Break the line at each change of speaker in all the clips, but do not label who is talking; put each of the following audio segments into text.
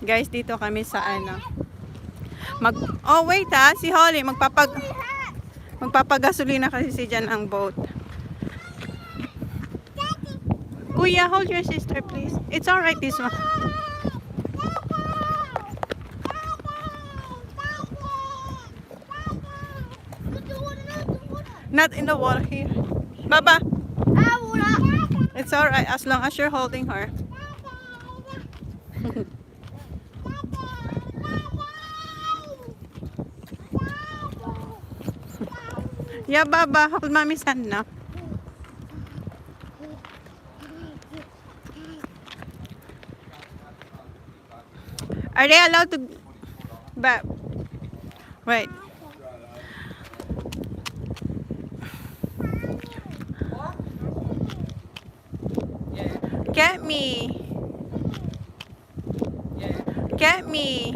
Guys, dito kami sa ano. Oh, wait ha. Si Holly, magpapagasolina kasi si Jan ang boat. Kuya, hold your sister, please. It's alright, this one. Not in the water here. Baba. It's alright as long as you're holding her. Yeah, Baba. Hold mommy's hand now. Are they allowed to... Wait. Get me. Get me.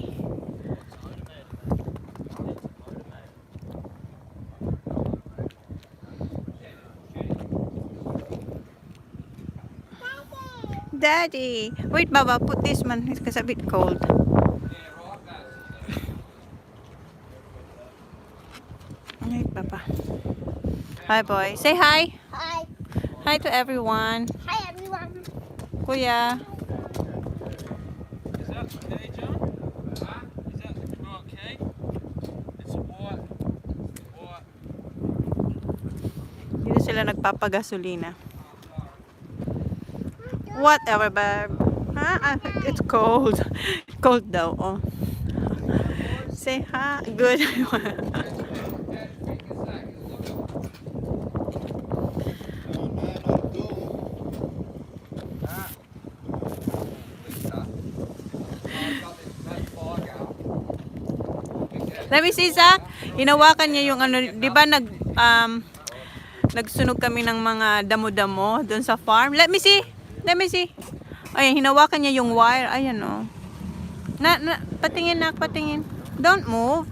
Daddy. Wait, Baba. Put this one. It's a bit cold. Wait, Baba. Hi, boy. Say hi.
Hi.
Hi to everyone.
Hi, everyone.
Kuya.
Is that okay, John? Is that okay? It's what?
Dito sila nagpapagasolina. Whatever, babe. Huh? It's cold. Cold daw, oh. Say hi. Good. Let me see, Zach. Hinawakan niya yung ano, di ba nagsunog kami ng mga damo-damo doon sa farm. Let me see. Let me see. Ayan, hinawakan niya yung wire. Ayan, oh. Patingin na, patingin. Don't move.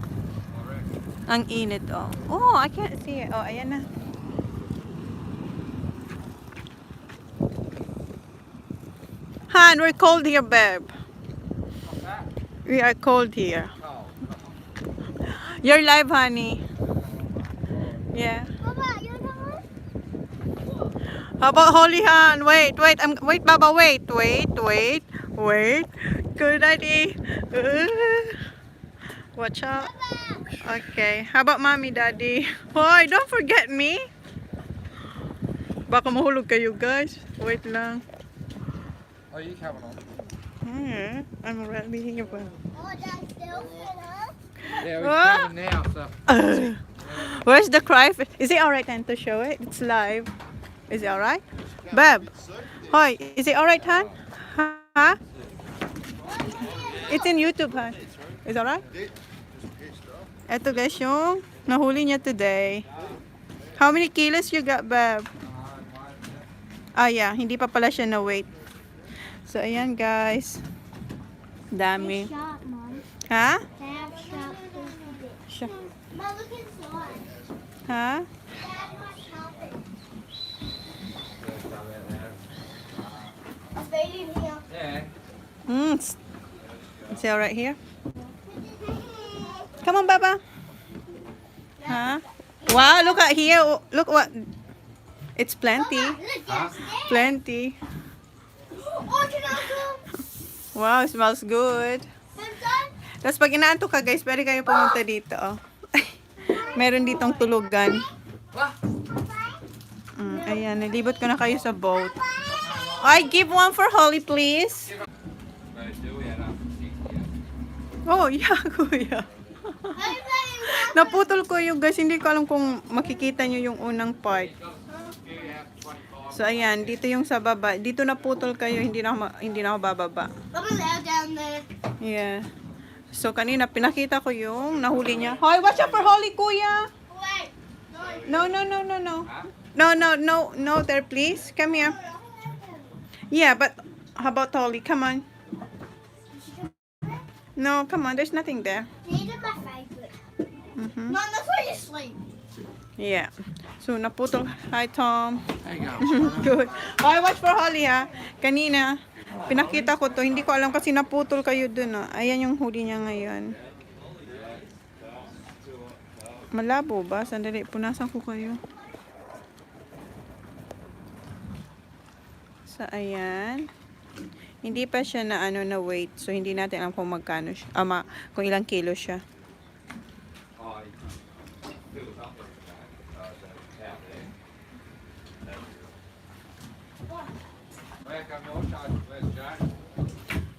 Ang init, oh. Oh, I can't see it. Oh, ayan na. Han, we're cold here, babe. We are cold here. You're live, honey. Yeah.
Papa, you're the one?
How about Holly Han? Wait, wait, Baba, wait. Good idea. Watch out. Okay. How about Mommy, Daddy? Hoy, don't forget me. Baka mahulog kayo, guys. Wait lang.
Oh, you coming on?
I'm already here.
Oh, that's still fit, huh?
Yeah, we're coming now, so.
Where's the cry? Is it alright then to show it? It's live. Is it alright? Bab. Hoy, is it alright, Han? Huh? It's in YouTube, Han. Is it alright? Eto guys yung nahuli niya today. How many kilos you got, Bab? Ah, yeah. Hindi pa pala siya na weight. So, ayan guys. Dami.
Shot, Mom.
Ha?
Dad, shot.
Siya.
Mom, look inside.
Ha?
Dad, what's shopping? It's right in here.
Yeah.
Is it alright here? Come on, Baba. Huh? Wow, look at here. Look what. It's plenty.
Look, there's
Plenty.
Oh, can I go?
Wow, smells good.
I'm done.
Tapos pag inaantok ka guys, pwede kayo pumunta dito. Oh. Meron ditong tulugan. Ayan, nilibot ko na kayo sa boat. I give one for Holly, please. Oh, yeah, kuya. Naputol ko yung guys, hindi ko alam kung makikita nyo yung unang part. So ayan, dito yung sa baba. Dito naputol kayo, hindi na ako bababa.
I'm gonna lay down there.
Yeah. So kanina pinakita ko yung nahuli niya. Hoy, watch out for Holly, kuya.
Wait.
No. No, there please. Come here. Yeah, but how about Holly? Come on. No, come on. There's nothing there.
These are my favorite.
Mhm.
Mom, that's where you sleep.
Yeah. So naputol. Hi, Tom.
There you go.
Good. Hoy, watch for Holly ha. Kanina Pinakita ko to. Hindi ko alam kasi naputol kayo dun. Oh. Ayan yung huli niya ngayon. Malabo ba? Sandali. Punasan ko kayo. So, ayan. Hindi pa siya na na weight. So, hindi natin alam kung magkano siya. Kung ilang kilo siya.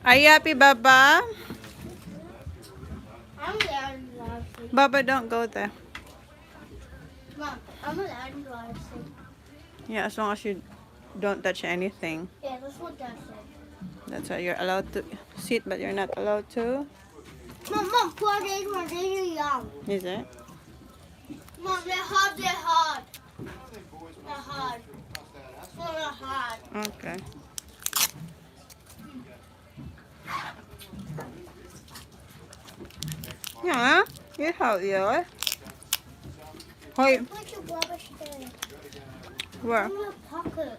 Are you happy, Baba?
I'm allowed to drive sleep.
Baba, don't go there.
Mom, I'm allowed to drive sleep.
Yeah, as long as you don't touch anything.
Yeah, that's what Dad said.
That's why you're allowed to sit, but you're not allowed to.
Mom, 4 days when they're young.
Is it?
Mom, they're hard. They're hard. No, they're hard.
Okay. Yeah, you're healthier. Hoy,
Put your rubbish there.
where?
In your pocket.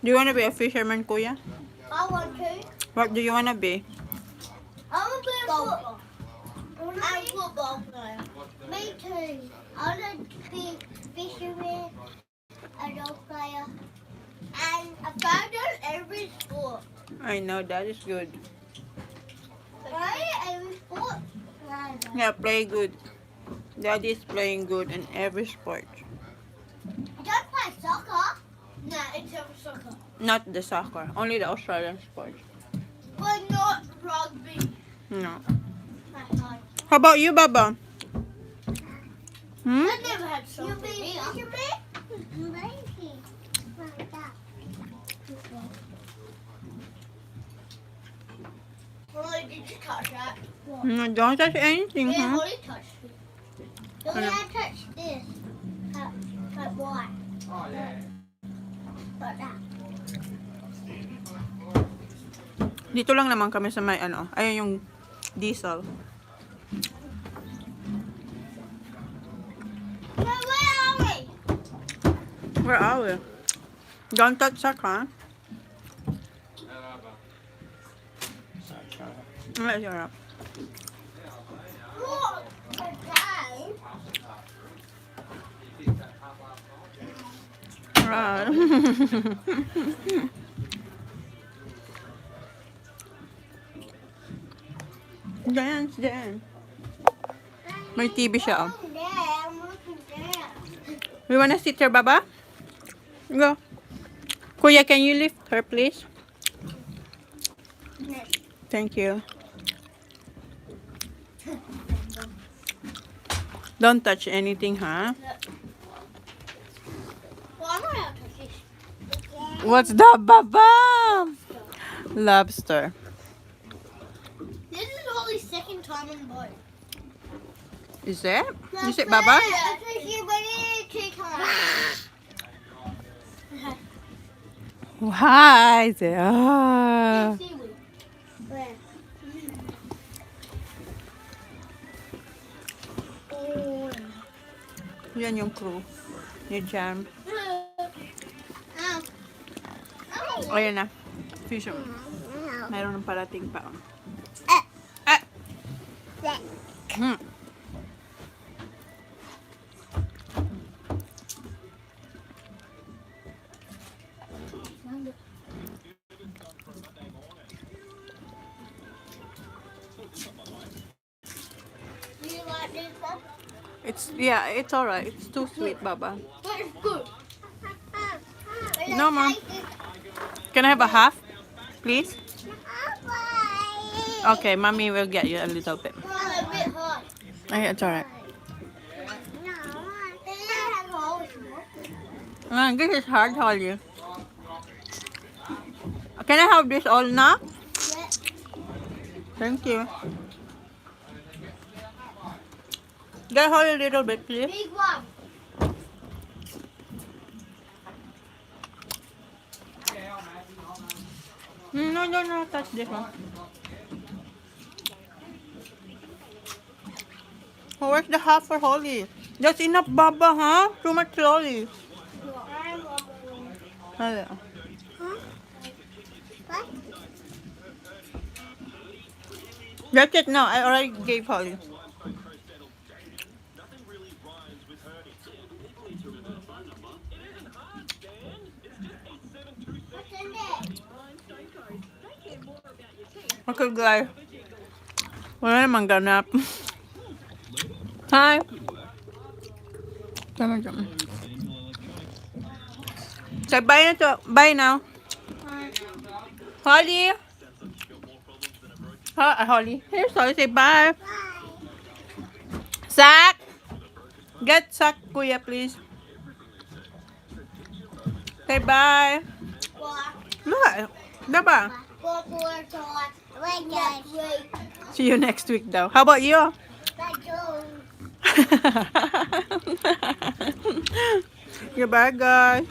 Do you want to be a fisherman, Kuya?
I want to.
What do you want to be?
I want to be a football. I'm football player. Me too. I want to be fisherman, a dog player, and a fighter in every sport.
I know, that is good.
Right? Every sport.
Yeah, play good. Daddy is playing good in every sport.
Don't play soccer. No, it's never soccer.
Not the soccer, only the Australian sports.
But not rugby.
No.
That's hard.
How about you, Baba? Hmm?
I never had soccer. You be fisherman? Like that. Holly, did you touch that?
No, don't touch anything,
Yeah,
huh?
Holly touched it. Holly, I touched this. Like what?
Oh, yeah.
Like that.
Dito lang naman kami sa may ayun yung diesel.
Where are we?
Where are we? Don't touch that, huh? Let's go up.
Look, okay.
Right. Dance, dance. May TV siya, oh.
I'm there. I'm looking there.
You wanna sit here, Baba? Go. Kuya, can you lift her, please? Thank you. Don't touch anything, huh?
Well, I'm not allowed to touch this.
What's that, Baba? Lobster.
This is Holly's second time on the boat.
Is it? Is it, Baba?
Yeah, you ready to come
Hi. Ah.
Seaweed. Where? Oh.
Yan yung crew ni Jam. Ayan na. Fish. Mayroon ng parating pa. Ah! Hmm.
Do you like this one?
It's alright. It's too sweet, Baba.
But it's good.
No, Mom. Can I have a half, please? Okay, Mommy will get you a little bit.
Well, a bit hot.
Okay, it's alright.
No,
This is hard, Holly. Can I have this all now?
yeah.
Thank you. Get Holly a little bit, please.
Big one.
No, touch this one. Oh, where's the half for Holly? That's enough, Baba, huh? Too much slowly. Hala.
What?
That's it now. I already gave Holly.
What's in there?
Okay, guys. Wala namang ganap. Hi. Tama, tama. Say bye na to. Bye now. Holly. Holly. Here's Holly. Say bye. Zach. Get Zach, kuya, please. Say bye. Look. Diba? See you next week daw. How about you? Goodbye, guys.